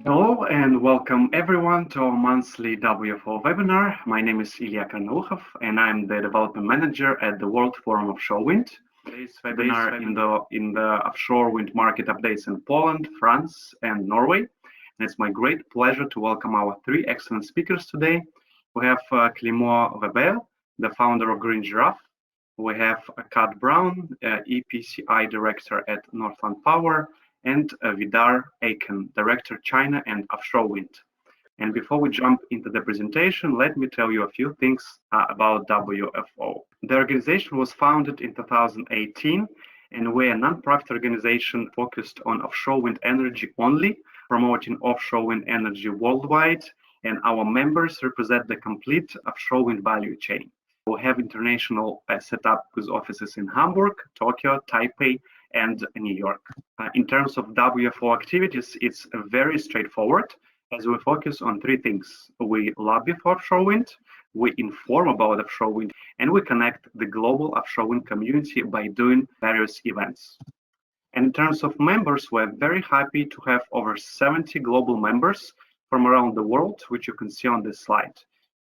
Hello and welcome everyone to our monthly WFO webinar. My name is Ilya Karnaухov and I'm the development manager at the World Forum Offshore Wind. Today's webinar in the offshore wind market updates in Poland, France and Norway. And it's my great pleasure to welcome our three excellent speakers today. We have Clément, the founder of Green Giraffe. We have Kat Brown, EPCI director at Northland Power, and Vidar, Eiken, Director China and Offshore Wind. And before we jump into the presentation, let me tell you a few things about WFO. The organization was founded in 2018, and we're a non-profit organization focused on offshore wind energy only, promoting offshore wind energy worldwide, and our members represent the complete offshore wind value chain. We have international setup with offices in Hamburg, Tokyo, Taipei, and New York. In terms of WFO activities, it's very straightforward as we focus on three things. We lobby for offshore wind, we inform about offshore wind, and we connect the global offshore wind community by doing various events. And in terms of members, we're very happy to have over 70 global members from around the world, which you can see on this slide.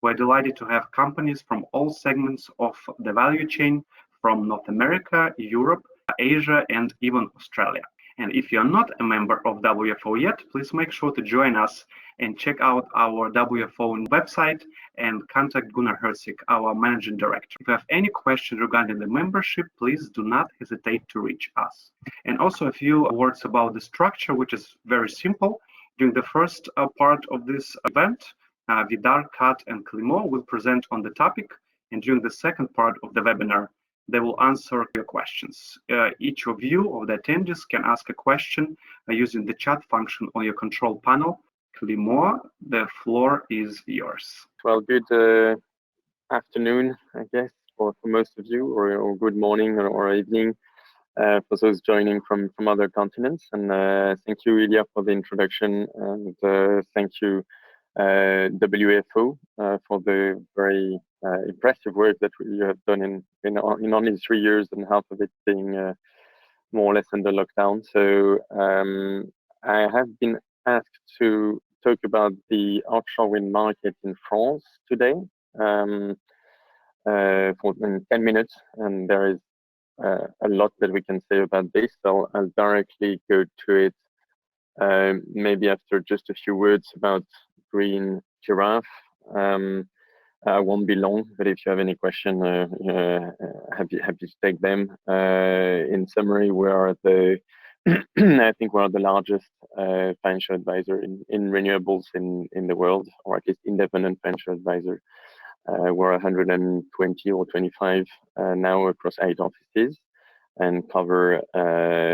We're delighted to have companies from all segments of the value chain, from North America, Europe, Asia, and even Australia. And if you're not a member of WFO yet, please make sure to join us and check out our WFO website and contact Gunnar Herzig, our managing director. If you have any questions regarding the membership, please do not hesitate to reach us. And also a few words about the structure, which is very simple. During the first part of this event, Vidar, Kat, and Clément will present on the topic, and during the second part of the webinar, they will answer your questions. Each of you, of the attendees, can ask a question using the chat function on your control panel. Clément, the floor is yours. Well, good afternoon, I guess, for most of you, or good morning or evening for those joining from other continents. And thank you, Ilya, for the introduction, and thank you, WFO, for the very impressive work that you have done in only 3 years, and half of it being more or less under lockdown. So I have been asked to talk about the offshore wind market in France today for 10 minutes, and there is a lot that we can say about this. So I'll directly go to it, maybe after just a few words about Green Giraffe. I won't be long, but if you have any question, happy to take them. In summary, we are I think we're the largest financial advisor in renewables in the world, or at least independent financial advisor. We're 120 or 25 now across 8 offices, and cover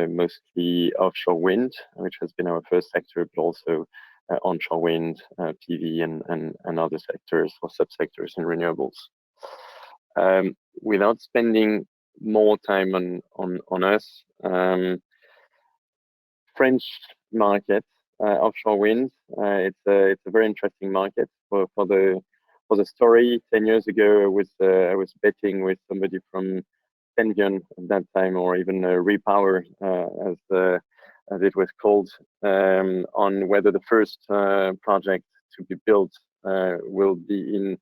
mostly offshore wind, which has been our first sector, but also onshore wind, PV, and other sectors or subsectors in renewables. Without spending more time on us, French market, offshore wind, it's a very interesting market. For the story, 10 years ago, I was betting with somebody from Senvion at that time, or even Repower, as it was called, on whether the first project to be built will be in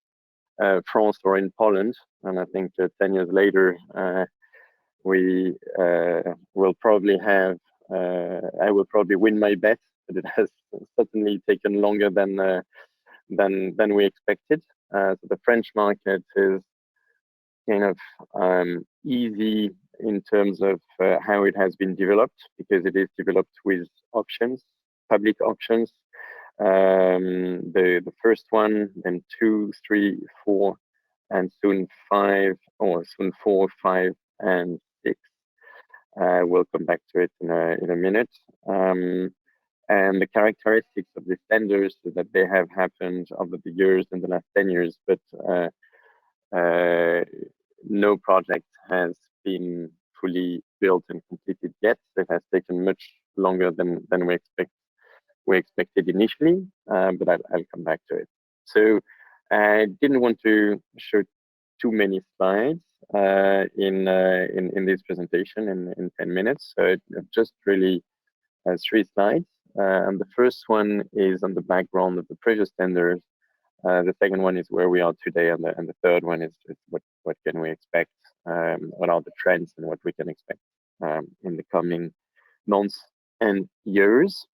France or in Poland. And I think 10 years later, we will probably have, I will probably win my bet, but it has certainly taken longer than we expected. So the French market is kind of easy in terms of how it has been developed, because it is developed with auctions, public auctions. The first one, then 2, 3, 4, and soon 5, or soon 4, 5, and 6. We'll come back to it in a minute. And the characteristics of the tenders is that they have happened over the years, in the last 10 years, but no project has been fully built and completed yet. It has taken much longer than we expected initially, but I'll come back to it. So I didn't want to show too many slides in this presentation in 10 minutes. So just really 3 slides. and the first one is on the background of the previous tenders. The second one is where we are today, and the third one is what can we expect, what are the trends and what we can expect in the coming months and years.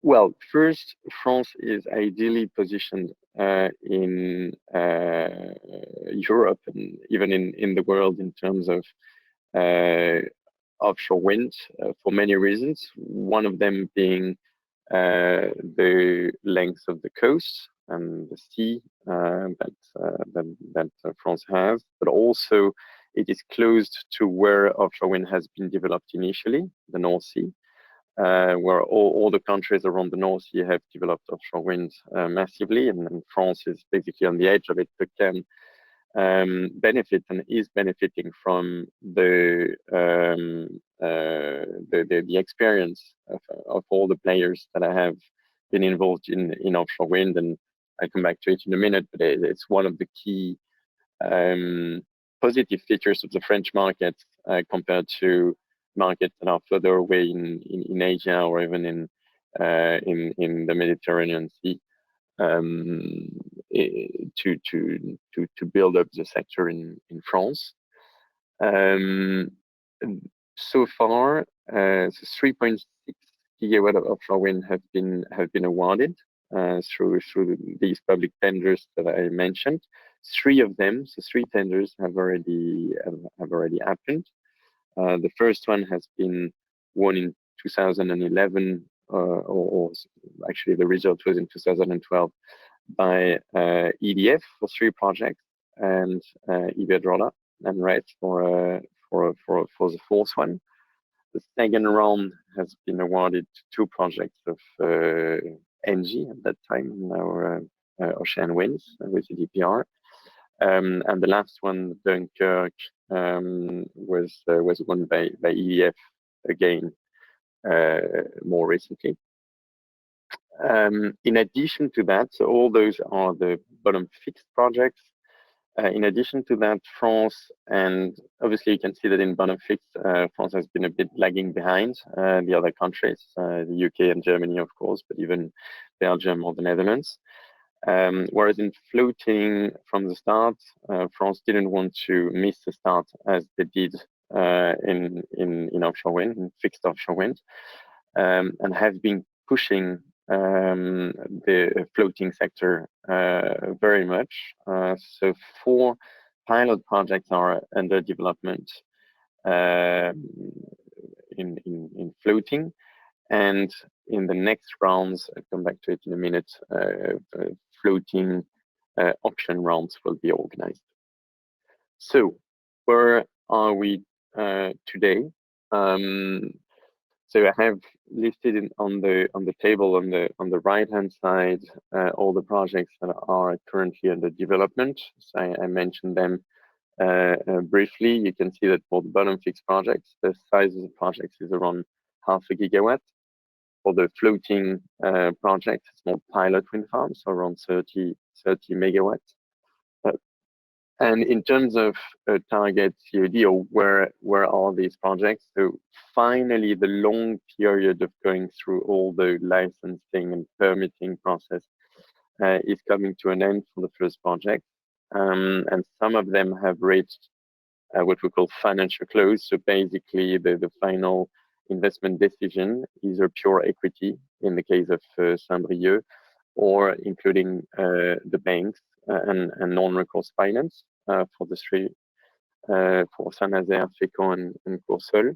Well, first, France is ideally positioned in Europe and even in the world in terms of offshore wind for many reasons. One of them being the length of the coast and the sea that France has, but also it is close to where offshore wind has been developed initially, the North Sea. Where all the countries around the North Sea have developed offshore wind massively, and France is basically on the edge of it, but can benefit and is benefiting from the experience of all the players that have been involved in offshore wind. And I'll come back to it in a minute, but it's one of the key positive features of the French market compared to markets that are further away in Asia or even in the Mediterranean Sea, to build up the sector in France. So far, 3.6 gigawatt of offshore wind have been awarded through these public tenders that I mentioned. Three of them, so three tenders have already happened. The first one has been won in 2011, or actually the result was in 2012 by EDF for 3 projects, and Iberdrola and RED for the fourth one. The second round has been awarded to 2 projects of NG at that time, now Ocean Winds with the DPR. And the last one, Dunkirk, was won by EDF again more recently. In addition to that, so all those are the bottom fixed projects. In addition to that, France, and obviously you can see that in bottom fixed, France has been a bit lagging behind the other countries, the UK and Germany, of course, but even Belgium or the Netherlands. Whereas in floating from the start, France didn't want to miss the start as they did in offshore wind, in fixed offshore wind, and have been pushing the floating sector very much. So 4 pilot projects are under development in floating. And in the next rounds, I'll come back to it in a minute, floating auction rounds will be organized. So where are we today? So I have listed on the table on the right hand side all the projects that are currently under development. So I mentioned them briefly. You can see that for the bottom fixed projects, the size of the projects is around 0.5 gigawatt. For the floating project, it's more pilot wind farms, so around 30 megawatts. And in terms of target COD, or where are these projects? So finally, the long period of going through all the licensing and permitting process is coming to an end for the first project. And some of them have reached what we call financial close. So basically, the final investment decision, either pure equity in the case of Saint-Brieuc, or including the banks and non-recourse finance for the 3, for Saint-Nazaire, Fécamp, and Coursol,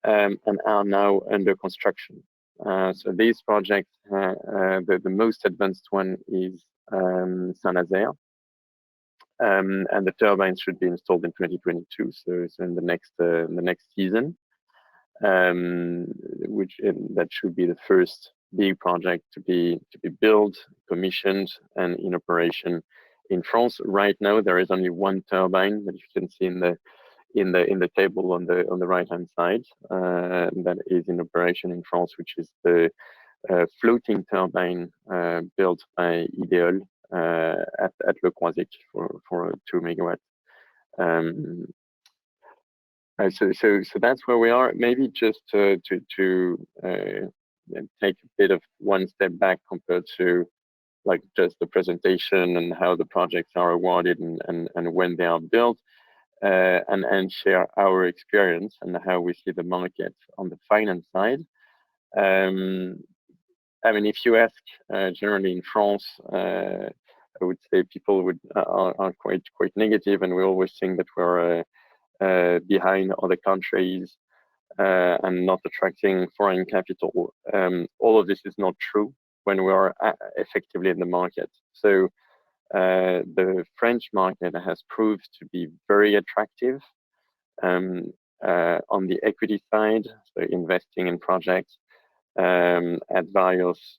and are now under construction. So these projects, the most advanced one is Saint-Nazaire, and the turbines should be installed in 2022. So it's in the next season, that should be the first big project to be built, commissioned, and in operation in France. Right now, there is only 1 turbine that you can see in the table on the right hand side that is in operation in France, which is the floating turbine built by Ideol at Le Croisic for 2 megawatt. So that's where we are. Maybe just to take a bit of one step back compared to like just the presentation and how the projects are awarded and when they are built, and share our experience and how we see the market on the finance side. I mean, if you ask generally in France, I would say people are quite negative, and we always think that we're behind other countries and not attracting foreign capital. All of this is not true when we are effectively in the market. So the French market has proved to be very attractive on the equity side, so investing in projects at various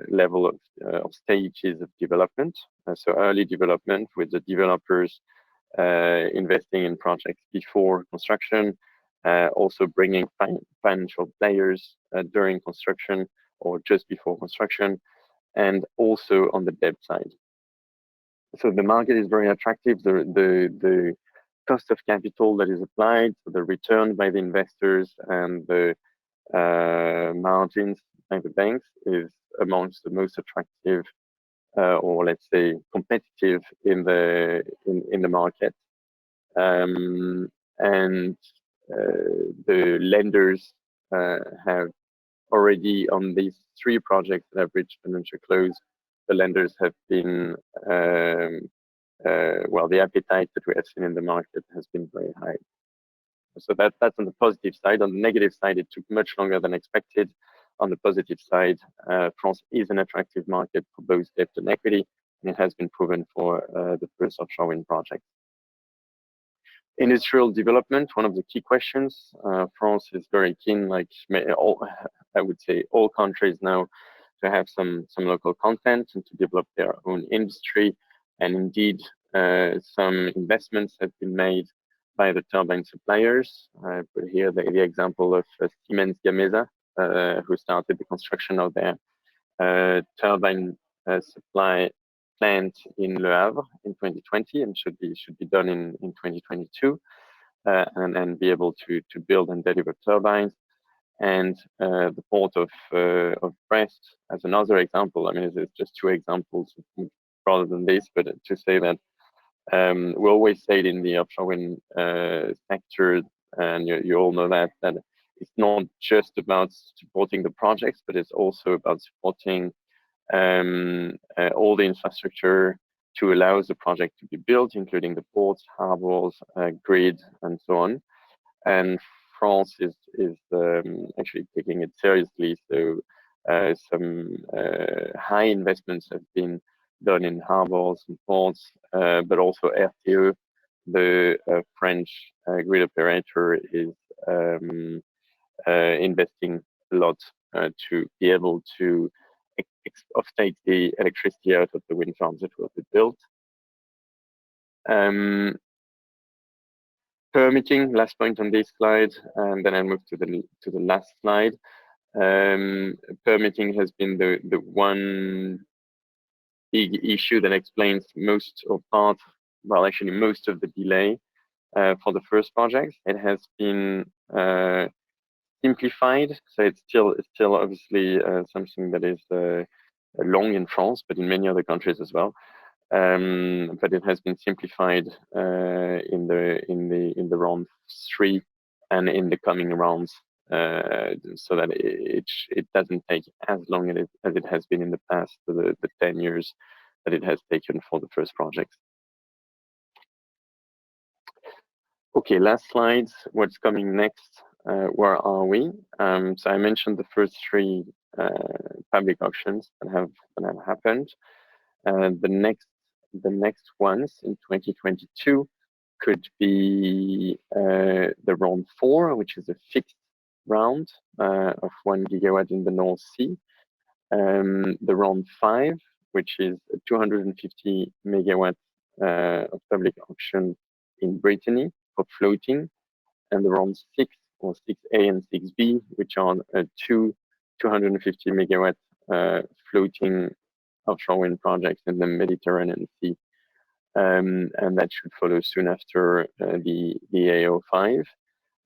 level of stages of development. So early development with the developers investing in projects before construction, also bringing financial players during construction or just before construction, and also on the debt side. So the market is very attractive. The cost of capital that is applied, so the return by the investors and the margins by the banks is amongst the most attractive, or let's say competitive in the market. And the lenders have already on these 3 projects that have reached financial close. The lenders have been well, the appetite that we have seen in the market has been very high. So that's on the positive side. On the negative side, it took much longer than expected. On the positive side, France is an attractive market for both debt and equity, and it has been proven for the first offshore wind project. Industrial development, one of the key questions. France is very keen, like I would say all countries now, to have some local content and to develop their own industry. And indeed, some investments have been made by the turbine suppliers. I put here the example of Siemens Gamesa, who started the construction of their turbine supply plant in Le Havre in 2020 and should be done in 2022, and be able to build and deliver turbines. And the port of Brest as another example. I mean, it's just 2 examples rather than this, but to say that we always say it in the offshore wind sector, and you all know that it's not just about supporting the projects, but it's also about supporting all the infrastructure to allow the project to be built, including the ports, harbors, grid, and so on. And France is actually taking it seriously. So some high investments have been done in harbors and ports, but also RTE, the French grid operator, is investing a lot to be able to offtake the electricity out of the wind farms that will be built. Permitting, last point on this slide, and then I'll move to the last slide. Permitting has been the one big issue that explains most of the delay for the first project. It has been simplified, so it's still obviously something that is long in France, but in many other countries as well. But it has been simplified in the round 3 and in the coming rounds, so that it doesn't take as long as it has been in the past, the 10 years that it has taken for the first project. Okay, last slide. What's coming next? Where are we? So I mentioned the first 3 public auctions that have happened. The next ones in 2022 could be the round 4, which is a fixed round of 1 gigawatt in the North Sea. The round 5, which is a 250 megawatt of public auction in Brittany for floating, and the round 6 or 6A and 6B, which are 250 megawatt floating offshore wind projects in the Mediterranean Sea, and that should follow soon after the AO5.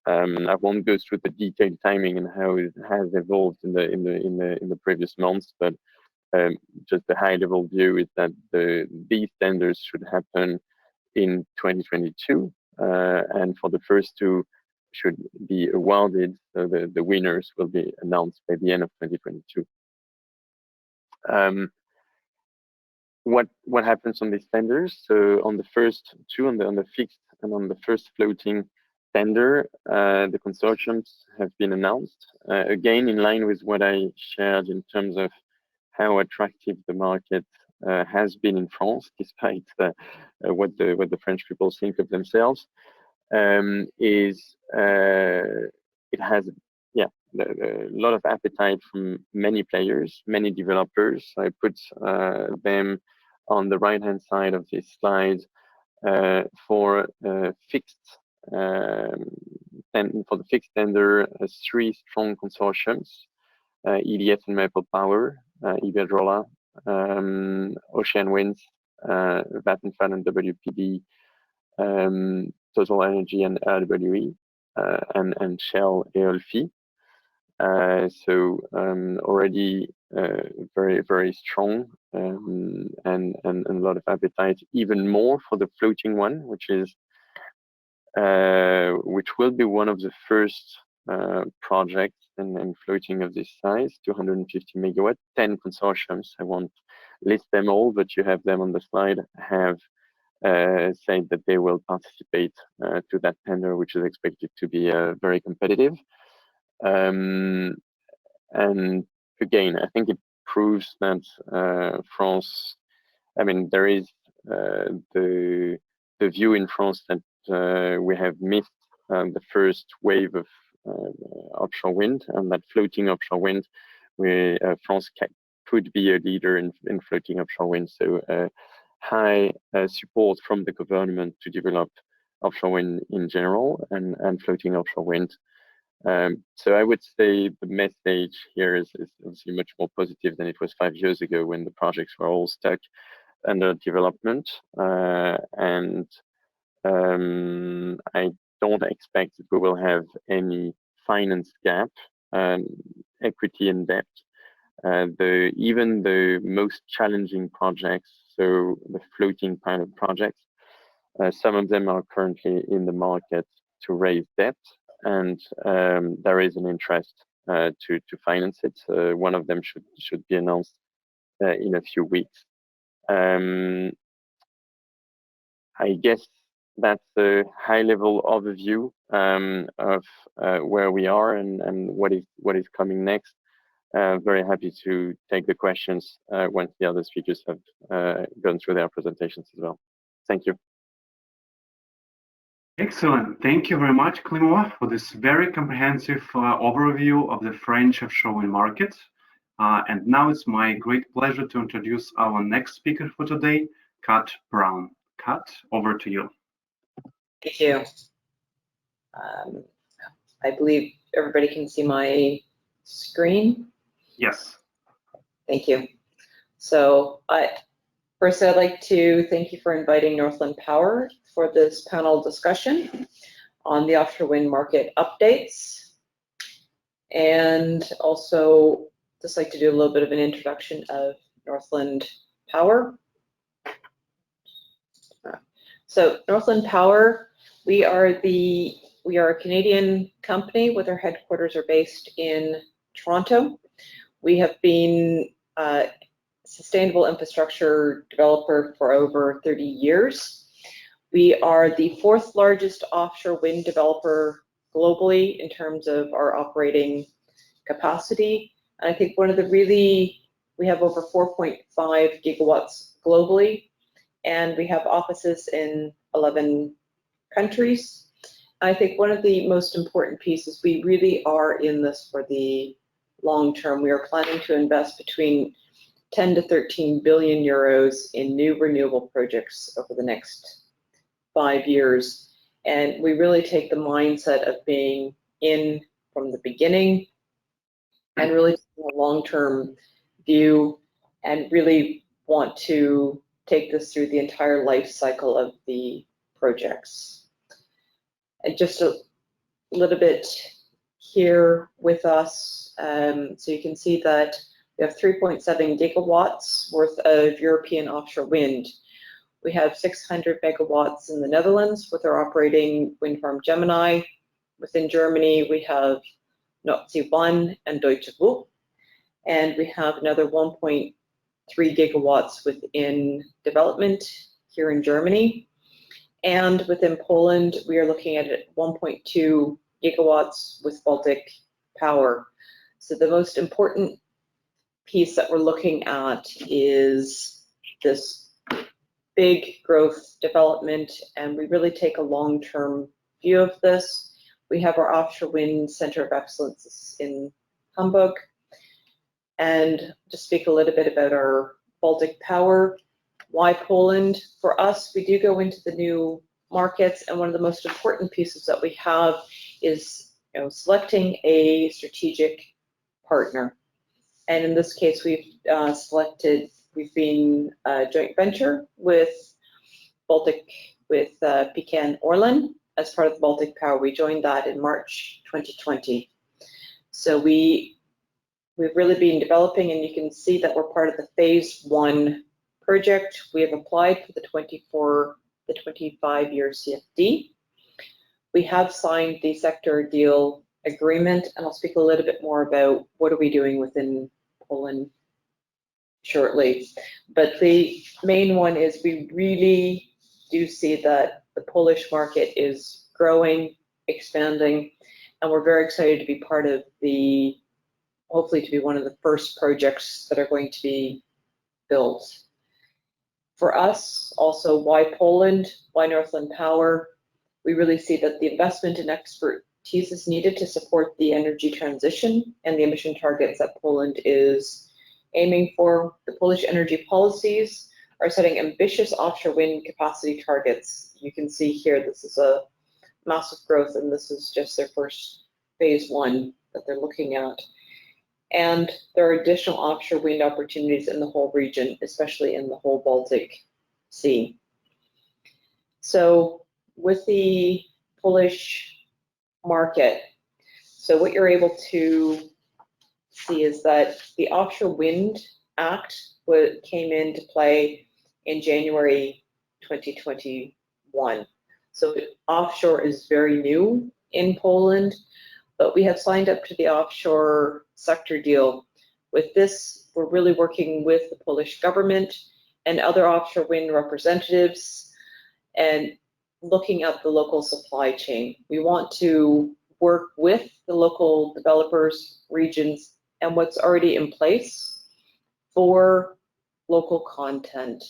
I won't go through the detailed timing and how it has evolved in the previous months, but just the high-level view is that these tenders should happen in 2022, and for the first two should be awarded. So the winners will be announced by the end of 2022. What happens on these tenders? So on the first two, on the fixed and on the first floating tender, the consortiums have been announced. Again, in line with what I shared in terms of how attractive the market has been in France, despite what the French people think of themselves, is it has a lot of appetite from many players, many developers. I put them on the right-hand side of this slide for fixed. For the fixed tender, three strong consortiums: EDF and Maple Power, Iberdrola, Ocean Winds, Vattenfall and WPD, Total Energy and RWE, and Shell EOLFI. So already very, very strong, and a lot of appetite, even more for the floating one, which will be one of the first projects and floating of this size, 250 megawatt, 10 consortiums. I won't list them all, but you have them on the slide, have said that they will participate to that tender, which is expected to be very competitive. And again, I think it proves that France, I mean, there is the view in France that we have missed the first wave of offshore wind, and that floating offshore wind, where France could be a leader in floating offshore wind. So high support from the government to develop offshore wind in general and floating offshore wind. So I would say the message here is obviously much more positive than it was 5 years ago, when the projects were all stuck under development. And I don't expect that we will have any finance gap, equity and debt. Even the most challenging projects, so the floating pilot projects, some of them are currently in the market to raise debt, and there is an interest to finance it. One of them should be announced in a few weeks. I guess that's a high-level overview of where we are and what is coming next. Very happy to take the questions once the other speakers have gone through their presentations as well. Thank you. Excellent. Thank you very much, Clément, for this very comprehensive overview of the French offshore wind market. And now it's my great pleasure to introduce our next speaker for today, Kat Brown. Kat, over to you. Thank you. I believe everybody can see my screen. Yes. Thank you. So first, I'd like to thank you for inviting Northland Power for this panel discussion on the offshore wind market updates. And also just like to do a little bit of an introduction of Northland Power. So Northland Power, we are a Canadian company with our headquarters are based in Toronto. We have been a sustainable infrastructure developer for over 30 years. We are the 4th largest offshore wind developer globally in terms of our operating capacity. And I think we have over 4.5 gigawatts globally, and we have offices in 11 countries. I think one of the most important pieces, we really are in this for the long term. We are planning to invest between 10 to 13 billion euros in new renewable projects over the next 5 years. And we really take the mindset of being in from the beginning and really taking a long-term view and really want to take this through the entire life cycle of the projects. And just little bit here with us. So you can see that we have 3.7 gigawatts worth of European offshore wind. We have 600 megawatts in the Netherlands with our operating wind farm Gemini. Within Germany, we have Nordsee 1 and Deutsche Wupp. And we have another 1.3 gigawatts within development here in Germany. And within Poland, we are looking at 1.2 gigawatts with Baltic power. So the most important piece that we're looking at is this big growth development, and we really take a long-term view of this. We have our Offshore Wind Center of Excellence in Hamburg. And just speak a little bit about our Baltic power. Why Poland? For us, we do go into the new markets, and one of the most important pieces that we have is selecting a strategic partner. And in this case, we've been a joint venture with Baltic, with Pecan Orlen as part of the Baltic Power. We joined that in March 2020. So we've really been developing, and you can see that we're part of the phase 1 project. We have applied for the 25-year CFD. We have signed the sector deal agreement, and I'll speak a little bit more about what are we doing within Poland shortly. But the main one is we really do see that the Polish market is growing, expanding, and we're very excited to be part of hopefully to be one of the first projects that are going to be built. For us, also, why Poland, why Northland Power? We really see that the investment and expertise is needed to support the energy transition and the emission targets that Poland is aiming for. The Polish energy policies are setting ambitious offshore wind capacity targets. You can see here, this is a massive growth, and this is just their first phase 1 that they're looking at. And there are additional offshore wind opportunities in the whole region, especially in the whole Baltic Sea. So with the Polish market, so what you're able to see is that the Offshore Wind Act came into play in January 2021. So offshore is very new in Poland, but we have signed up to the offshore sector deal. With this, we're really working with the Polish government and other offshore wind representatives and looking at the local supply chain. We want to work with the local developers, regions, and what's already in place for local content.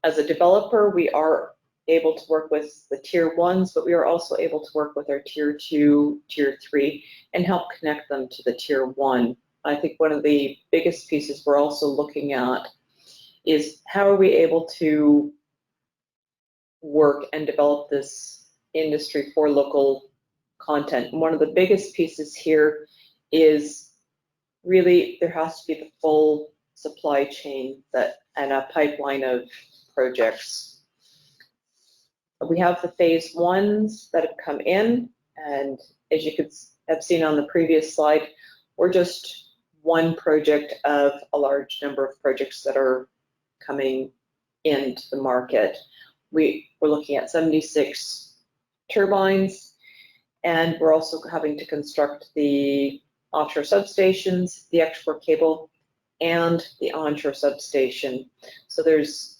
As a developer, we are able to work with the tier 1s, but we are also able to work with our tier 2, tier 3, and help connect them to the tier 1. I think one of the biggest pieces we're also looking at is how are we able to work and develop this industry for local content. One of the biggest pieces here is really there has to be the full supply chain and a pipeline of projects. We have the phase 1s that have come in, and as you could have seen on the previous slide, we're just one project of a large number of projects that are coming into the market. We're looking at 76 turbines, and we're also having to construct the offshore substations, the export cable, and the onshore substation. So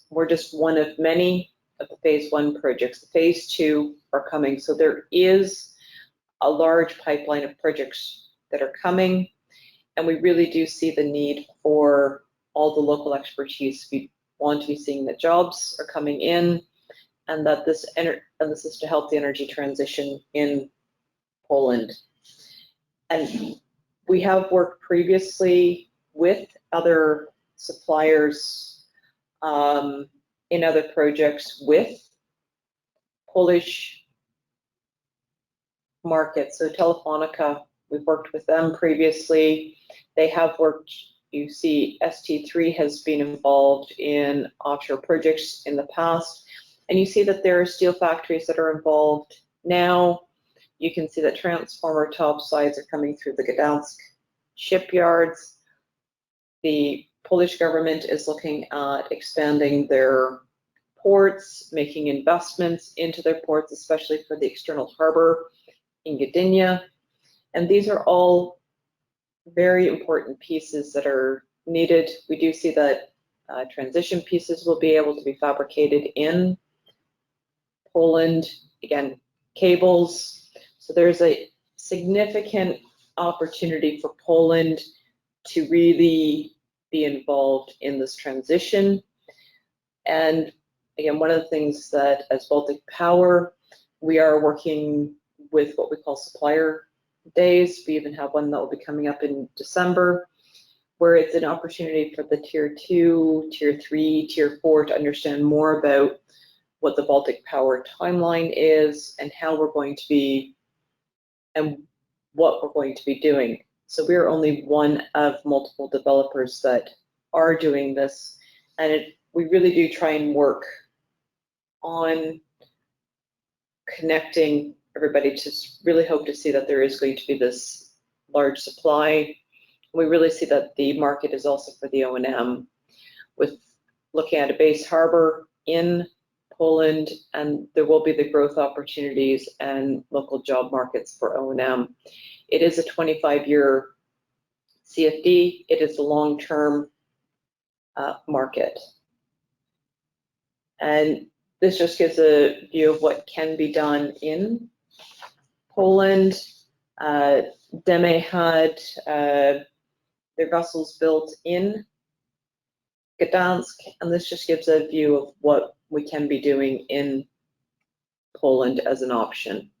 we're just one of many of the phase 1 projects. The phase 2 are coming. So there is a large pipeline of projects that are coming, and we really do see the need for all the local expertise. We want to be seeing that jobs are coming in, and that this is to help the energy transition in Poland. And we have worked previously with other suppliers in other projects with Polish markets. So Telefonica, we've worked with them previously. They have worked, you see ST3 has been involved in offshore projects in the past. And you see that there are steel factories that are involved now. you can see that transformer topsides are coming through the Gdansk shipyards. The Polish government is looking at expanding their ports, making investments into their ports, especially for the external harbor in Gdynia. And these are all very important pieces that are needed. We do see that transition pieces will be able to be fabricated in Poland. Again, cables. So there's a significant opportunity for Poland to really be involved in this transition. And again, one of the things that as Baltic Power, we are working with what we call supplier days. We even have one that will be coming up in December, where it's an opportunity for the tier 2, tier 3, tier 4 to understand more about what the Baltic Power timeline is and how we're going to be and what we're going to be doing. So we're only one of multiple developers that are doing this, and we really do try and work on connecting everybody to really hope to see that there is going to be this large supply. We really see that the market is also for the O&M, with looking at a base harbor in Poland, and there will be the growth opportunities and local job markets for O&M. It is a 25-year CFD. It is a long-term market. And this just gives a view of what can be done in Poland. DEME had their vessels built in Gdansk, and this just gives a view of what we can be doing in Poland as an option.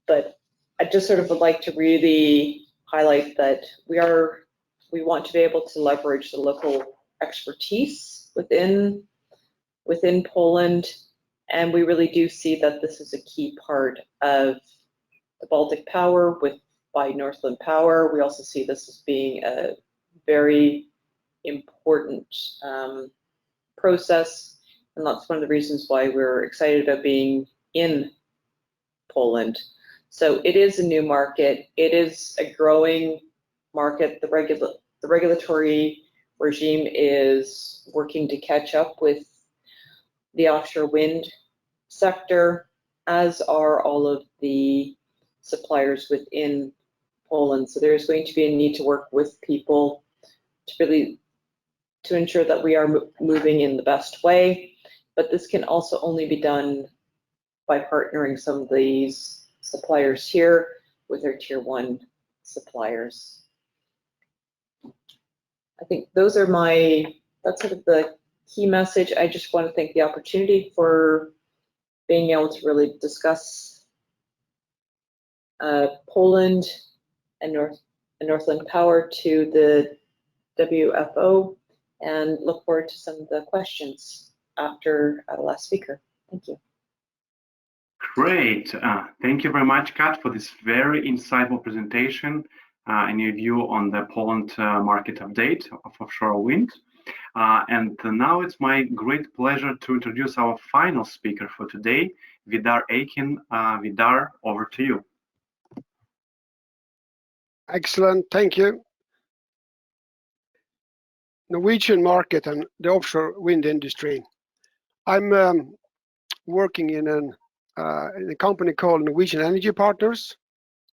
But I just sort of would like to really highlight that we want to be able to leverage the local expertise within Poland, and we really do see that this is a key part of the Baltic Power by Northland Power. We also see this as being a very important process, and that's one of the reasons why we're excited about being in Poland. So it is a new market. It is a growing market. The regulatory regime is working to catch up with the offshore wind sector, as are all of the suppliers within Poland. So there's going to be a need to work with people to ensure that we are moving in the best way. But this can also only be done by partnering some of these suppliers here with their tier 1 suppliers. I think that's sort of the key message. I just want to thank the opportunity for being able to really discuss Poland and Northland Power to the WFO, and look forward to some of the questions after the last speaker. Thank you. Great. Thank you very much, Kat, for this very insightful presentation and your view on the Poland market update of offshore wind. And now it's my great pleasure to introduce our final speaker for today, Vidar Eiken. Vidar, over to you. Excellent, thank you. Norwegian market and the offshore wind industry. I'm working in a company called Norwegian Energy Partners.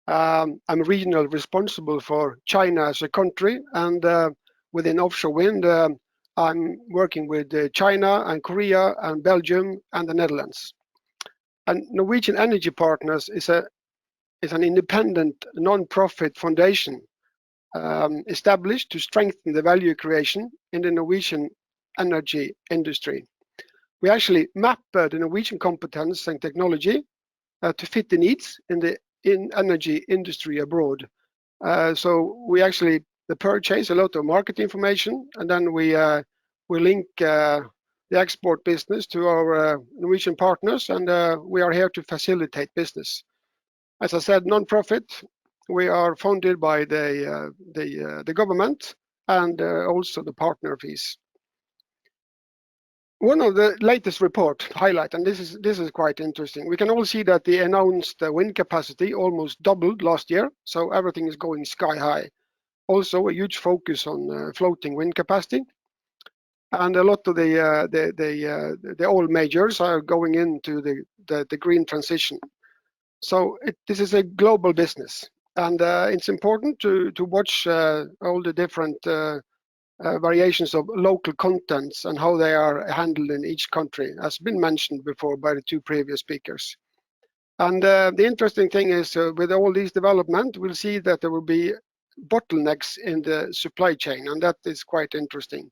I'm regional responsible for China as a country, and within offshore wind, I'm working with China and Korea and Belgium and the Netherlands. And Norwegian Energy Partners is an independent non-profit foundation established to strengthen the value creation in the Norwegian energy industry. We actually map the Norwegian competence and technology to fit the needs in the energy industry abroad. So we actually purchase a lot of market information, and then we link the export business to our Norwegian partners, and we are here to facilitate business. As I said, non-profit. We are funded by the government and also the partner fees. one of the latest report highlight, and this is quite interesting. We can all see that the announced wind capacity almost doubled last year, so everything is going sky high. Also, a huge focus on floating wind capacity, and a lot of the oil majors are going into the green transition. So this is a global business, and it's important to watch all the different variations of local contents and how they are handled in each country, as been mentioned before by the two previous speakers. And the interesting thing is, with all these development, we'll see that there will be bottlenecks in the supply chain, and that is quite interesting.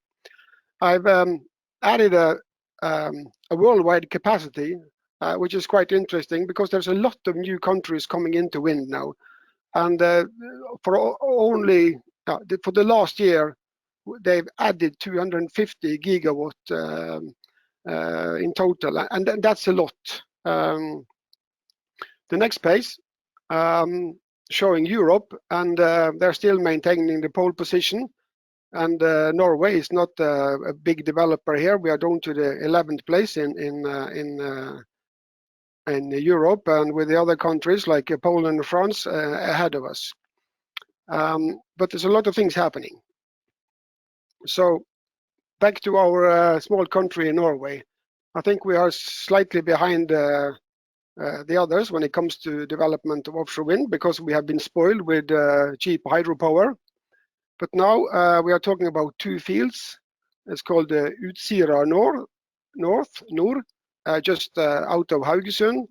I've added a worldwide capacity, which is quite interesting because there's a lot of new countries coming into wind now, and for the last year, they've added 250 gigawatt in total, and that's a lot. The next page showing Europe, and they're still maintaining the pole position. And Norway is not a big developer here. We are down to the 11th place in Europe, and with the other countries like Poland and France ahead of us. But there's a lot of things happening. So back to our small country in Norway. I think we are slightly behind the others when it comes to development of offshore wind, because we have been spoiled with cheap hydropower. But now we are talking about two fields. It's called the Utsira Nord, just out of Haugesund,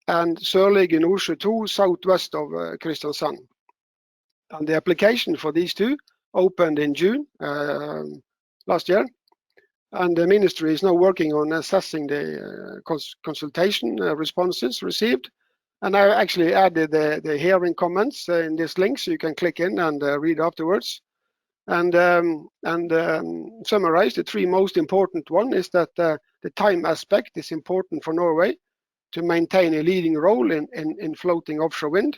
and Sørlige Nordsjø 2, southwest of Kristiansand. And the application for these two opened in June last year, and the ministry is now working on assessing the consultation responses received. And I actually added the hearing comments in this link, so you can click in and read afterwards. And summarize the three most important one is that the time aspect is important for Norway to maintain a leading role in floating offshore wind.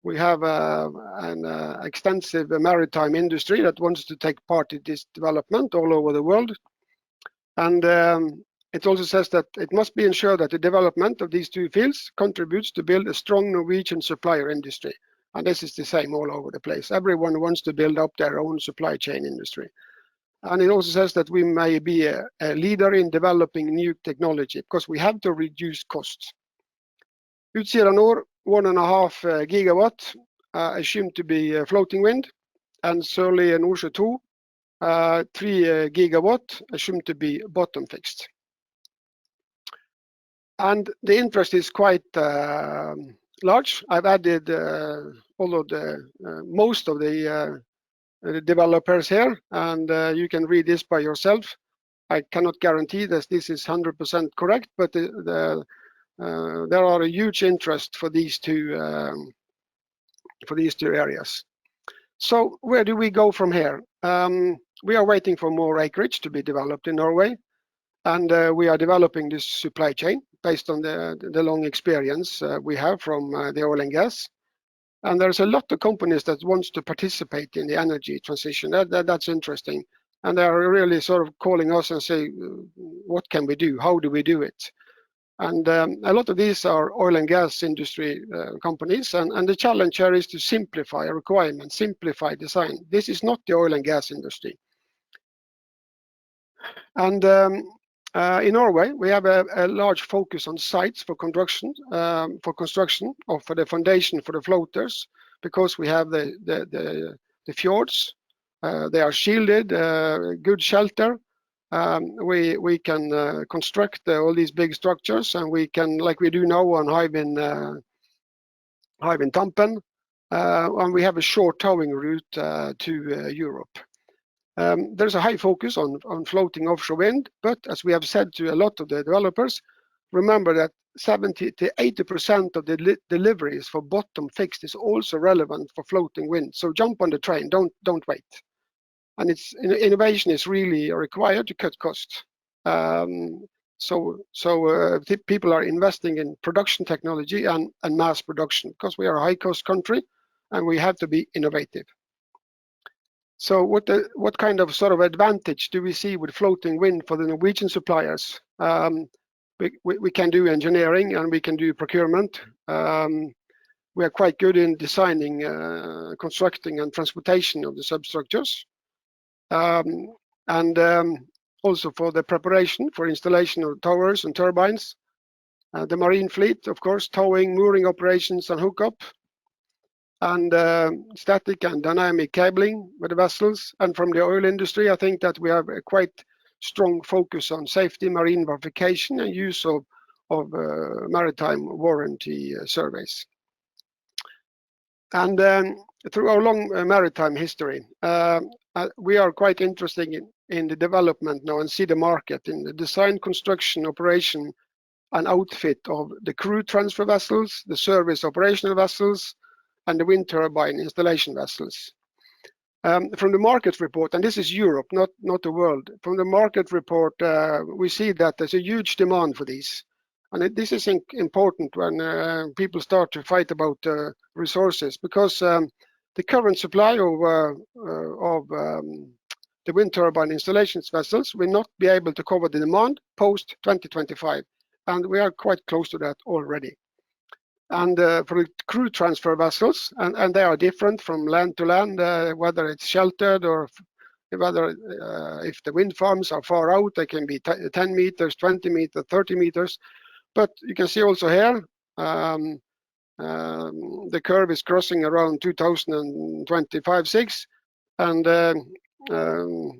We have an extensive maritime industry that wants to take part in this development all over the world. And it also says that it must be ensured that the development of these two fields contributes to build a strong Norwegian supplier industry. And this is the same all over the place. Everyone wants to build up their own supply chain industry. And it also says that we may be a leader in developing new technology, because we have to reduce costs. Utsira Nord, 1.5 gigawatt, assumed to be floating wind, and Sørlige Nordsjø 2, 3 gigawatt, assumed to be bottom fixed. And the interest is quite large. I've added most of the developers here, and you can read this by yourself. I cannot guarantee that this is 100% correct, but there are a huge interest for these two areas. So where do we go from here? We are waiting for more acreage to be developed in Norway, and we are developing this supply chain based on the long experience we have from the oil and gas. And there's a lot of companies that wants to participate in the energy transition. That's interesting. And they are really sort of calling us and say, what can we do? How do we do it? And a lot of these are oil and gas industry companies. And the challenge here is to simplify requirements, simplify design. This is not the oil and gas industry. And in Norway, we have a large focus on sites for construction or for the foundation for the floaters, because we have the fjords. They are shielded, good shelter. We can construct all these big structures, and we can, like we do now on Hywind Tampen, and we have a short towing route to Europe. There's a high focus on floating offshore wind, but as we have said to a lot of the developers, remember that 70 to 80% of the deliveries for bottom fixed is also relevant for floating wind. So jump on the train, don't wait. And innovation is really required to cut costs. So people are investing in production technology and mass production, because we are a high-cost country and we have to be innovative. So what kind of sort of advantage do we see with floating wind for the Norwegian suppliers? We can do engineering and we can do procurement. We are quite good in designing, constructing and transportation of the substructures. Also for the preparation for installation of towers and turbines. The marine fleet, of course, towing, mooring operations and hookup. And static and dynamic cabling with the vessels. And from the oil industry, I think that we have a quite strong focus on safety, marine verification and use of maritime warranty surveys. And through our long maritime history, we are quite interested in the development now and see the market in the design, construction, operation and outfit of the crew transfer vessels, the service operational vessels, and the wind turbine installation vessels. From the market report, and this is Europe, not the world, from the market report, we see that there's a huge demand for these. And this is important when people start to fight about resources, because the current supply of the wind turbine installations vessels will not be able to cover the demand post 2025. And we are quite close to that already. And for the crew transfer vessels, and they are different from land to land, whether it's sheltered or whether if the wind farms are far out, they can be 10 meters, 20 meters, 30 meters. But you can see also here, the curve is crossing around 2025-6. And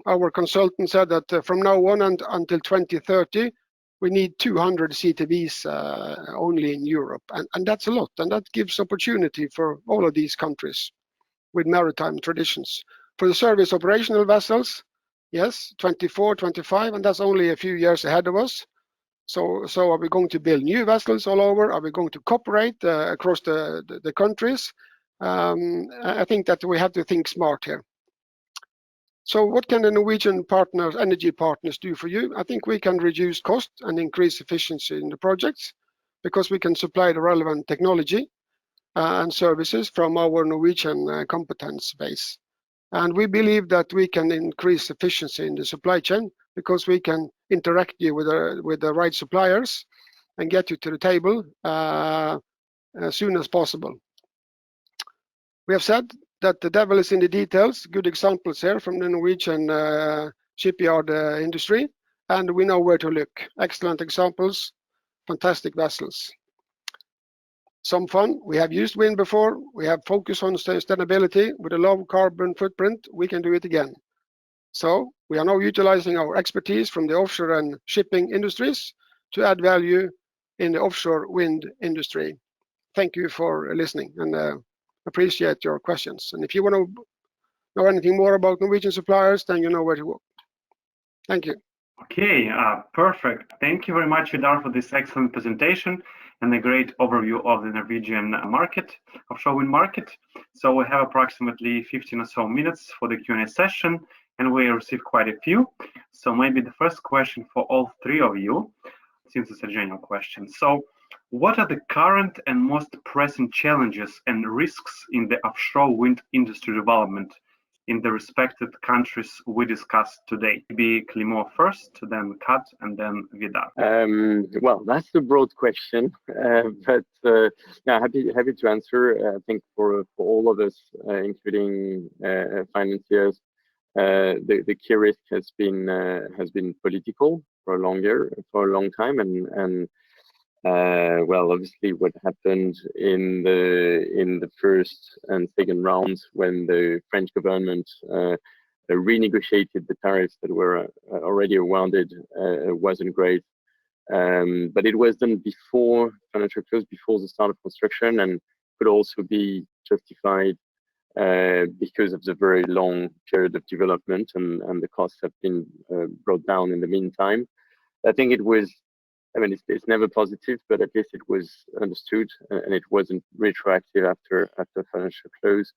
our consultant said that from now on and until 2030, we need 200 CTVs only in Europe. And that's a lot. And that gives opportunity for all of these countries with maritime traditions. For the service operational vessels, yes, 24, 25, and that's only a few years ahead of us. So are we going to build new vessels all over? Are we going to cooperate across the countries? I think that we have to think smart here. So what can the Norwegian partners, energy partners, do for you? I think we can reduce cost and increase efficiency in the projects because we can supply the relevant technology and services from our Norwegian competence base. And we believe that we can increase efficiency in the supply chain because we can interact you with the right suppliers and get you to the table as soon as possible. We have said that the devil is in the details. Good examples here from the Norwegian shipyard industry, and we know where to look. Excellent examples, fantastic vessels. Some fun. We have used wind before. We have focused on sustainability with a low carbon footprint. We can do it again. So we are now utilizing our expertise from the offshore and shipping industries to add value in the offshore wind industry. Thank you for listening and appreciate your questions. And if you want to know anything more about Norwegian suppliers, then you know where to go. Thank you. Okay, perfect. Thank you very much, Vidar, for this excellent presentation and a great overview of the Norwegian market, offshore wind market. So we have approximately 15 or so minutes for the Q&A session, and we received quite a few. So maybe the first question for all three of you, since it's a general question. So what are the current and most pressing challenges and risks in the offshore wind industry development in the respective countries we discussed today? Maybe Clément first, then Kat, and then Vidar. Well, that's a broad question, but yeah, happy to answer. I think for all of us, including financiers, the key risk has been political for a long time, and well, obviously, what happened in the first and second rounds when the French government renegotiated the tariffs that were already awarded wasn't great. But it was done before financial close, before the start of construction, and could also be justified because of the very long period of development, and the costs have been brought down in the meantime. I think it was, I mean, it's never positive, but at least it was understood, and it wasn't retroactive after financial close.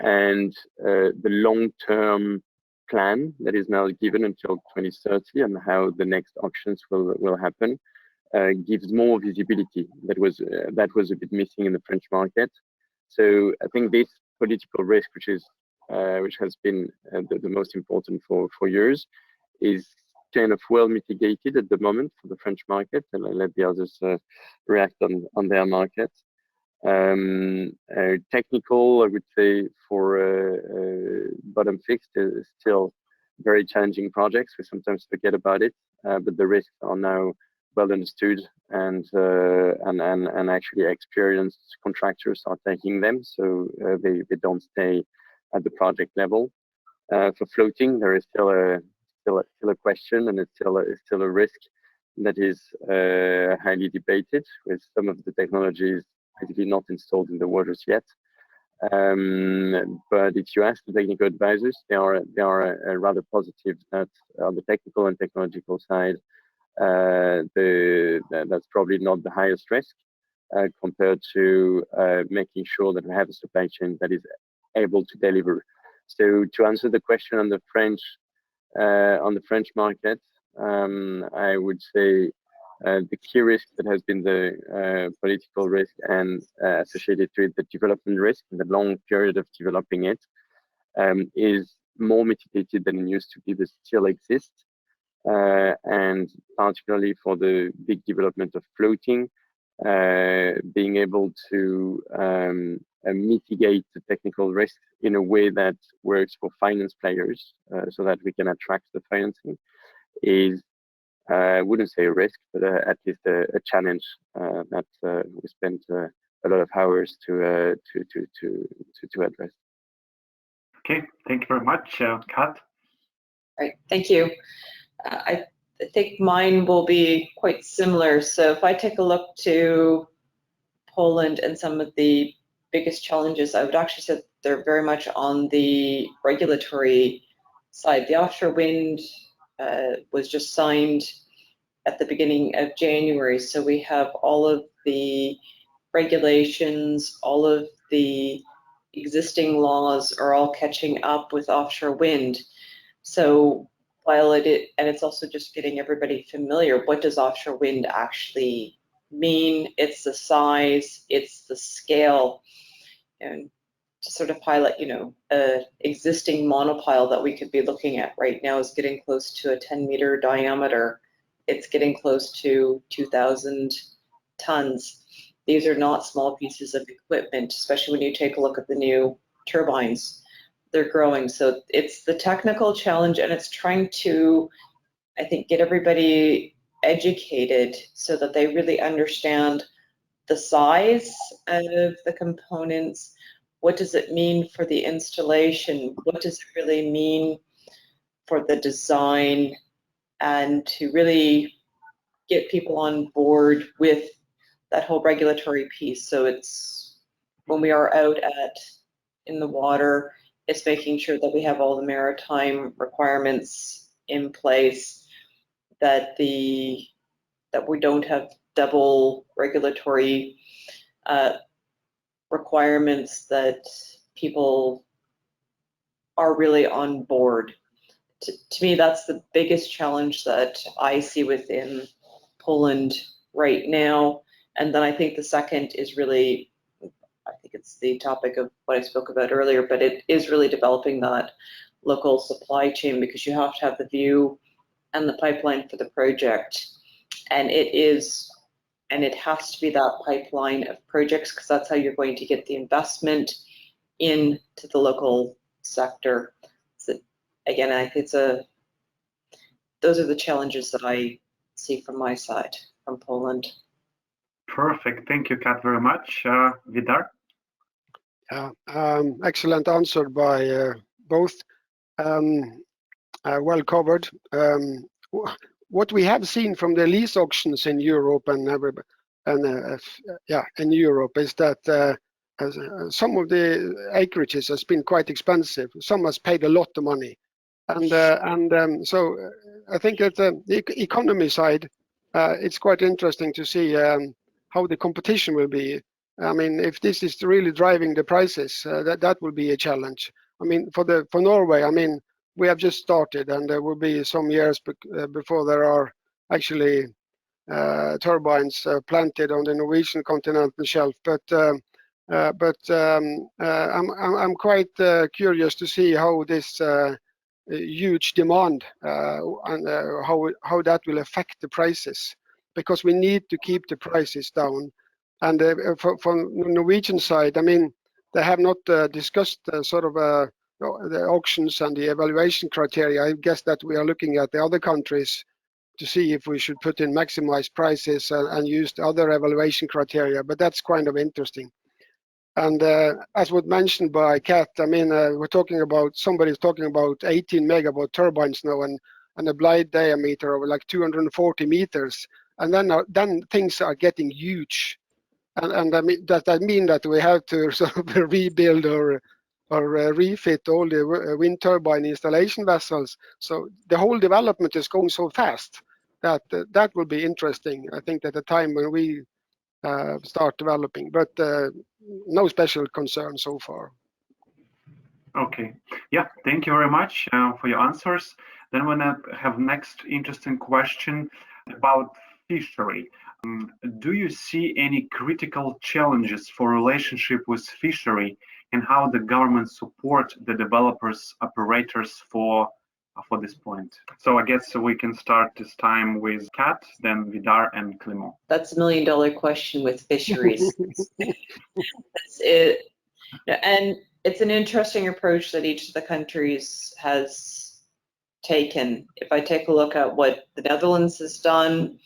And the long-term plan that is now given until 2030 and how the next auctions will happen gives more visibility. That was a bit missing in the French market. So I think this political risk, which is which has been the most important for years, is kind of well mitigated at the moment for the French market, and I'll let the others react on their market. Technical, I would say, for bottom fixed is still very challenging projects. We sometimes forget about it, but the risks are now well understood, and actually experienced contractors are taking them, so they don't stay at the project level. For floating, there is still a question, and it's still a risk that is highly debated, with some of the technologies basically not installed in the waters yet. But if you ask the technical advisors, they are rather positive that on the technical and technological side, that's probably not the highest risk compared to making sure that we have a supply chain that is able to deliver. So to answer the question on the French market, I would say the key risk that has been the political risk and associated with the development risk and the long period of developing it is more mitigated than it used to be, but still exists. And particularly for the big development of floating, being able to mitigate the technical risk in a way that works for finance players, so that we can attract the financing, is I wouldn't say a risk, but at least a challenge that we spent a lot of hours to address. Okay, thank you very much, Kat. Right, thank you. I think mine will be quite similar. So if I take a look to Poland and some of the biggest challenges, I would actually say they're very much on the regulatory side. The offshore wind was just signed at the beginning of January. So we have all of the regulations, all of the existing laws are all catching up with offshore wind. So while it's also just getting everybody familiar, what does offshore wind actually mean? It's the size, it's the scale, and to sort of highlight, existing monopile that we could be looking at right now is getting close to a 10-meter diameter. It's getting close to 2,000 tons. These are not small pieces of equipment, especially when you take a look at the new turbines. They're growing. So it's the technical challenge, and it's trying to, I think, get everybody educated so that they really understand the size of the components. What does it mean for the installation? What does it really mean for the design? And to really get people on board with that whole regulatory piece. So it's when we are out in the water, it's making sure that we have all the maritime requirements in place, that we don't have double regulatory requirements, that people are really on board. To me, that's the biggest challenge that I see within Poland right now. And then I think the second is really, I think it's the topic of what I spoke about earlier, but it is really developing that local supply chain, because you have to have the view and the pipeline for the project. And it has to be that pipeline of projects, because that's how you're going to get the investment into the local sector. So again, I think those are the challenges that I see from my side, from Poland. Perfect. Thank you, Kat, very much. Vidar? Excellent answer by both. Well covered. What we have seen from the lease auctions in Europe in Europe is that some of the acreages has been quite expensive. Some has paid a lot of money, and so I think that the economy side, it's quite interesting to see how the competition will be. I mean, if this is really driving the prices, that will be a challenge. I mean, for Norway, I mean, we have just started, and there will be some years before there are actually turbines planted on the Norwegian continental shelf. But I'm quite curious to see how this huge demand and how that will affect the prices, because we need to keep the prices down. And from Norwegian side, I mean, they have not discussed sort of the auctions and the evaluation criteria. I guess that we are looking at the other countries to see if we should put in maximized prices and use the other evaluation criteria, but that's kind of interesting. And as was mentioned by Kat, I mean, we're talking about, somebody's talking about 18 megawatt turbines now, and a blade diameter of like 240 meters. And then things are getting huge. And I mean, does that mean that we have to sort of rebuild or refit all the wind turbine installation vessels? So the whole development is going so fast that that will be interesting, I think, at the time when we start developing, but no special concern so far. Okay, yeah, thank you very much for your answers. Then we're gonna have next interesting question about fishery. Do you see any critical challenges for relationship with fishery, and how the government support the developers, operators for this point? So I guess we can start this time with Kat, then Vidar and Clément. That's $1 million question with fisheries. That's it. And it's an interesting approach that each of the countries has taken. If I take a look at what the Netherlands has done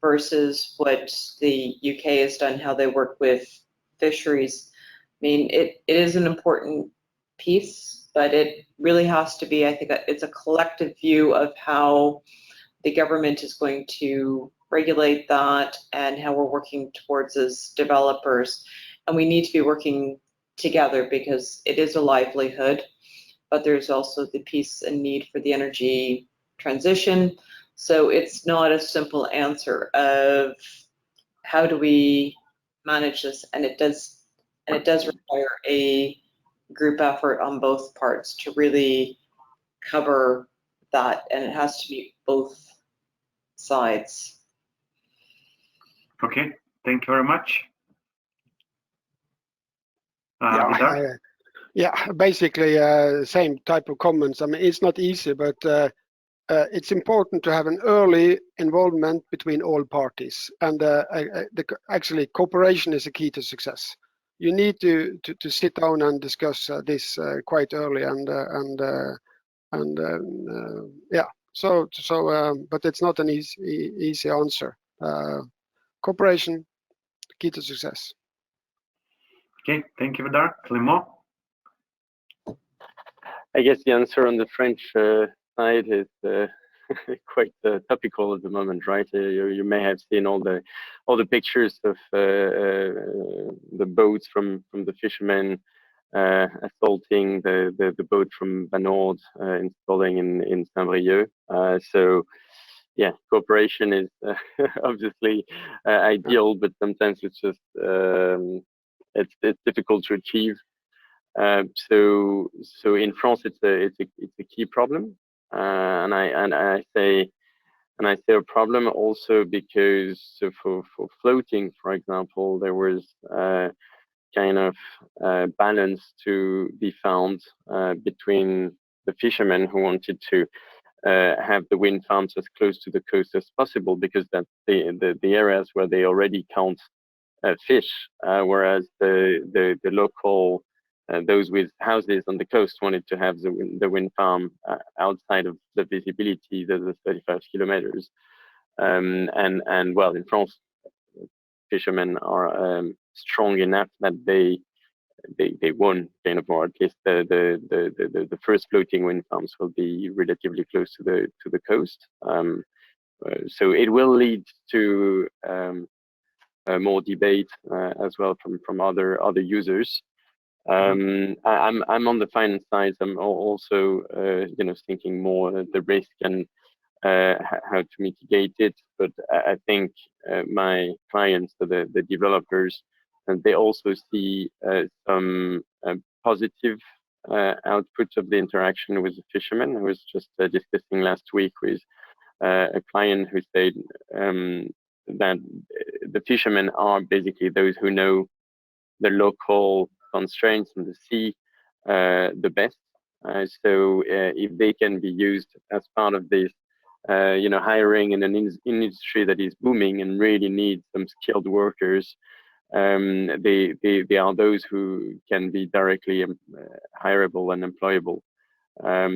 versus what the UK has done, how they work with fisheries, I mean, it is an important piece, but it really has to be, I think, it's a collective view of how the government is going to regulate that and how we're working towards as developers. And we need to be working together because it is a livelihood, but there's also the piece and need for the energy transition. So it's not a simple answer of how do we manage this, and it does require a group effort on both parts to really cover that, and it has to be both sides. Okay, thank you very much. Yeah, basically same type of comments. I mean, it's not easy, but it's important to have an early involvement between all parties, and actually cooperation is a key to success. You need to sit down and discuss this quite early, and yeah. So but it's not an easy answer. Cooperation, key to success. Okay, thank you, Vidar. Clément? I guess the answer on the French side is quite topical at the moment, right? You may have seen all the pictures of the boats from the fishermen assaulting the boat from Van Noord, installing in Saint-Brieuc. So yeah, cooperation is obviously ideal, but sometimes it's just it's difficult to achieve. So in France, it's a key problem, and I say a problem also because for floating, for example, there was kind of balance to be found between the fishermen who wanted to have the wind farms as close to the coast as possible, because that's the areas where they already count fish, whereas the local those with houses on the coast wanted to have the wind farm outside of the visibility, the 35 kilometers. And well, in France, fishermen are strong enough that they won kind of, or at least the first floating wind farms will be relatively close to the coast. So it will lead to more debate as well from other users. I'm on the finance side. I'm also thinking more the risk and how to mitigate it. But I think my clients, the developers, and they also see some positive output of the interaction with the fishermen. I was just discussing last week with a client who said that the fishermen are basically those who know the local constraints from the sea the best. So if they can be used as part of this, hiring in an industry that is booming and really needs some skilled workers, they are those who can be directly hireable and employable.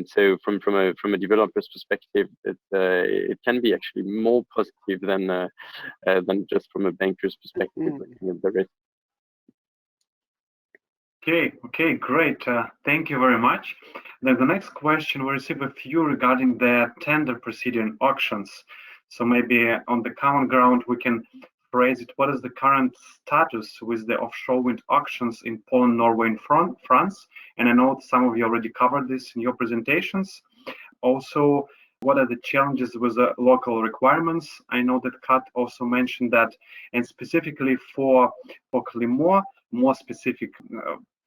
So from a developer's perspective, it can be actually more positive than just from a banker's perspective. Looking at the risk. Okay, great. Thank you very much. Then the next question, we received a few regarding the tender procedure in auctions. So maybe on the common ground, we can phrase it. What is the current status with the offshore wind auctions in Poland, Norway, and France? And I know some of you already covered this in your presentations. Also, what are the challenges with the local requirements? I know that Kat also mentioned that, and specifically for Clément, more specific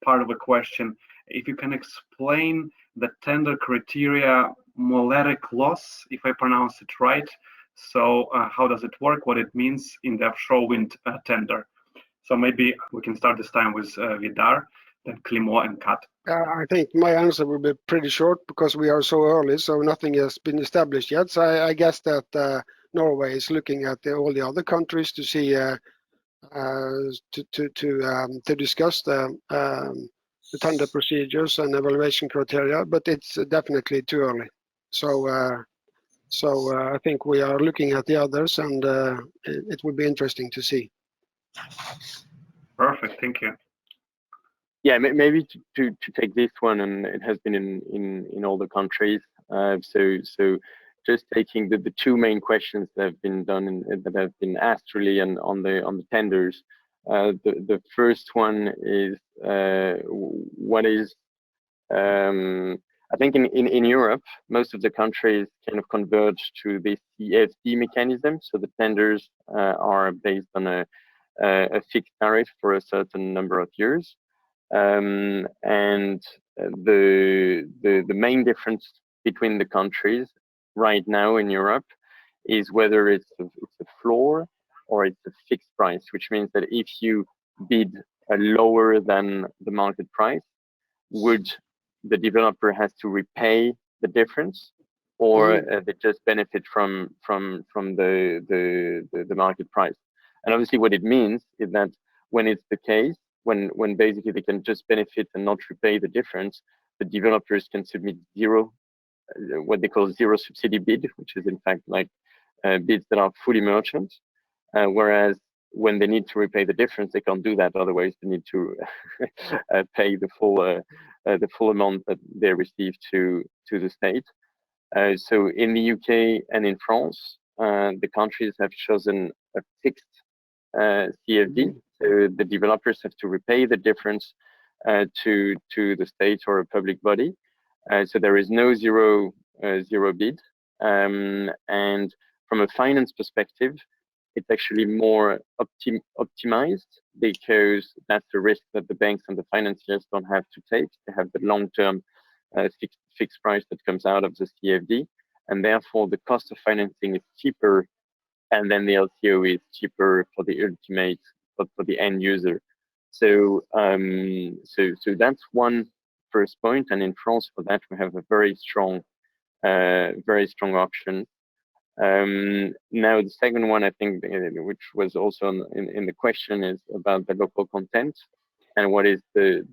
part of the question, if you can explain the tender criteria Moletic loss, if I pronounce it right. So how does it work, what it means in the offshore wind tender? So maybe we can start this time with Vidar, then Clément and Kat. I think my answer will be pretty short because we are so early, so nothing has been established yet. So I guess that Norway is looking at all the other countries to see to discuss the tender procedures and evaluation criteria, but it's definitely too early. So I think we are looking at the others, and it will be interesting to see. Perfect, thank you. Yeah, maybe to take this one, and it has been in all the countries. So just taking the two main questions that have been done and that have been asked really on the tenders. The first one is what is I think in Europe, most of the countries kind of converge to the CFD mechanism. So the tenders are based on a fixed tariff for a certain number of years. And the main difference between the countries right now in Europe is whether it's a floor or it's a fixed price, which means that if you bid lower than the market price, would the developer has to repay the difference, or they just benefit from the market price? And obviously, what it means is that when it's the case, when basically they can just benefit and not repay the difference, the developers can submit what they call zero subsidy bid, which is in fact like bids that are fully merchant. Whereas when they need to repay the difference, they can't do that. Otherwise, they need to pay the full amount that they receive to the state. So in the UK and in France, the countries have chosen a fixed CFD. So the developers have to repay the difference to the state or a public body. So there is no zero bid. And from a finance perspective, it's actually more optimized because that's the risk that the banks and the financiers don't have to take. They have the long-term fixed price that comes out of the CFD, and therefore the cost of financing is cheaper, and then the LTO is cheaper for the ultimate, but for the end user. So so that's one first point. And in France, for that, we have a very strong auction. Now the second one, I think, which was also in the question, is about the local content and what is the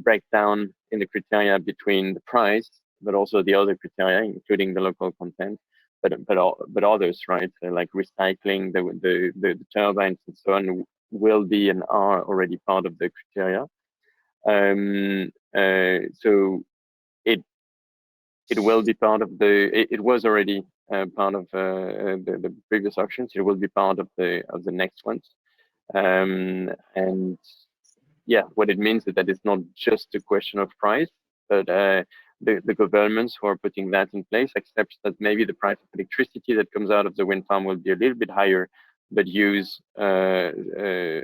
breakdown in the criteria between the price, but also the other criteria, including the local content, but others, right? Like recycling, the turbines and so on will be and are already part of the criteria. So it will be part of it was already part of the previous auctions. It will be part of the next ones. And yeah, what it means is that it's not just a question of price, but the governments who are putting that in place accept that maybe the price of electricity that comes out of the wind farm will be a little bit higher, but use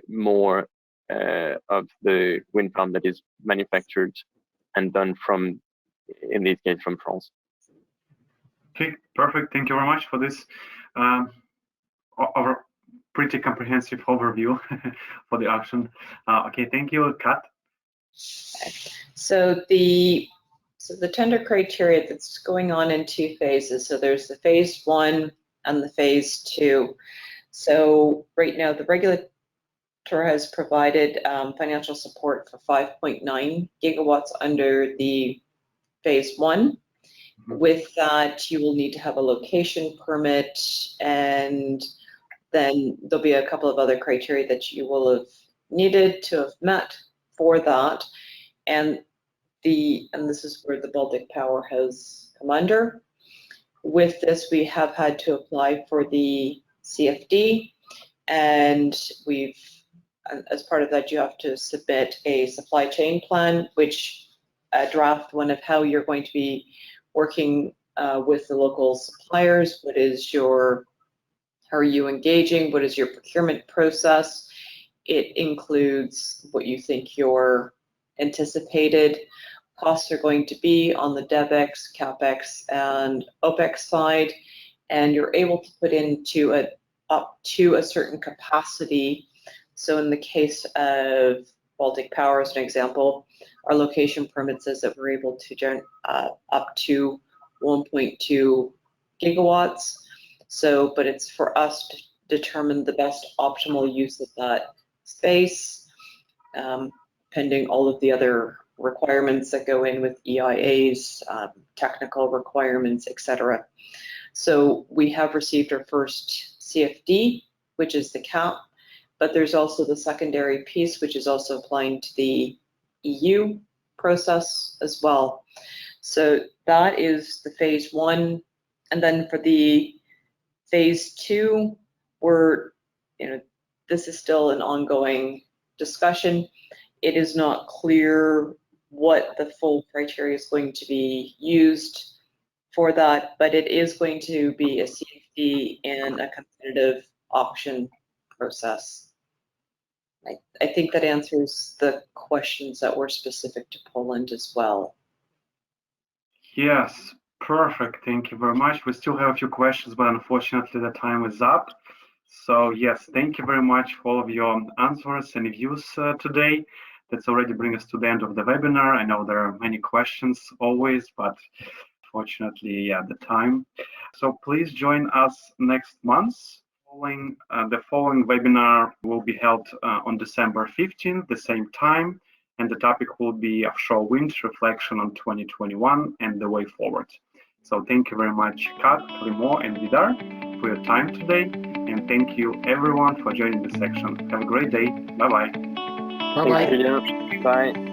more of the wind farm that is manufactured and done from, in this case, from France. Okay, perfect. Thank you very much for this pretty comprehensive overview for the auction. Okay, thank you, Kat. So the tender criteria that's going on in two phases. So there's the phase 1 and the phase 2. So right now the regulator has provided financial support for 5.9 gigawatts under the phase 1. With that, you will need to have a location permit, and then there'll be a couple of other criteria that you will have needed to have met for that. And this is where the Baltic Power has come under. With this, we have had to apply for the CFD, and as part of that, you have to submit a supply chain plan, which a draft one of how you're going to be working with the local suppliers. How are you engaging? What is your procurement process? It includes what you think your anticipated costs are going to be on the DevEx, CapEx, and OpEx side, and you're able to put into up to a certain capacity. So in the case of Baltic Power, as an example, our location permit says that we're able to generate up to 1.2 gigawatts. So, but it's for us to determine the best optimal use of that space, pending all of the other requirements that go in with EIAs, technical requirements, etc. So we have received our first CFD, which is the cap, but there's also the secondary piece, which is also applying to the EU process as well. So that is the phase 1, and then for the phase 2, this is still an ongoing discussion. It is not clear what the full criteria is going to be used for that, but it is going to be a CFD and a competitive auction process. I think that answers the questions that were specific to Poland as well. Yes, perfect. Thank you very much. We still have a few questions, but unfortunately the time is up. So yes, thank you very much for all of your answers and views today. That's already brings us to the end of the webinar. I know there are many questions always, but fortunately, yeah, the time. So please join us next month. The following webinar will be held on December 15th, the same time, and the topic will be offshore wind, reflection on 2021 and the way forward. So thank you very much, Kat, Clément, and Vidar for your time today, and thank you everyone for joining the section. Have a great day. Bye-bye. Bye-bye. Thank you. Bye.